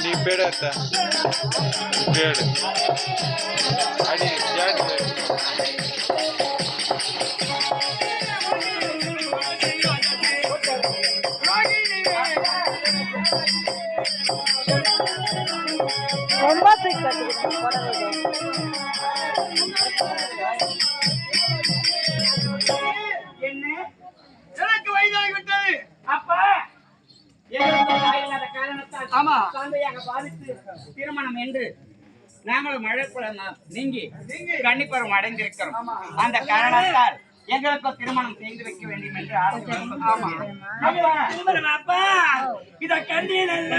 நீ பேடத்த பேடு அடி ஜாடி ரொம்ப தூக்கி என்ன எனக்கு வயதாகிவிட்டது அப்பா ஆமா குழந்தையாக பாதித்து திருமணம் என்று நாங்களும் மழைக்குளம் நீங்கி கன்னிப்பருவம் அடைந்திருக்கிறோம். அந்த காரணத்தால் எங்களுக்கு திருமணம் செய்து வைக்க வேண்டும் என்று அப்பா இத கண்ணி நல்ல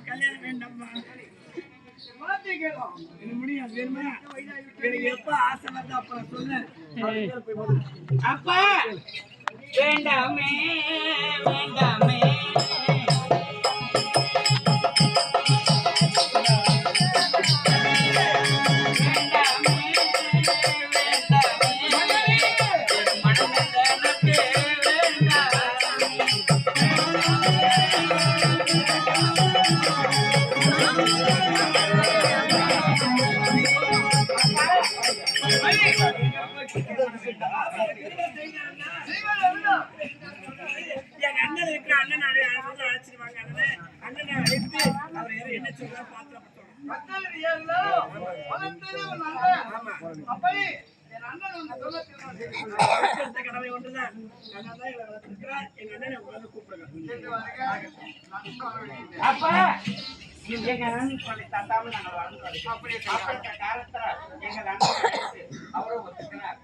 கல்யாணம் வேண்டாம் எப்ப ஆசை வந்து அப்புறம் சொன்ன அப்பா வேண்டாமே வேண்டாமே எங்க அண்ணன் இருக்கிற அண்ணன் அழைச்சிருவாங்க அண்ணனை அழைத்து அவர் என்ன சொல்ற பாத்திரம் கடமை ஒன்றுதான் எங்க அண்ணனை உட்கார்ந்து கூப்பிடுங்க அப்பா எங்க அண்ணன் சொல்லி தந்தாமல் நாங்கள் வாழ்ந்து அப்படி காலத்துல எங்க அண்ணன் அவரும் ஒத்துக்கிறார்.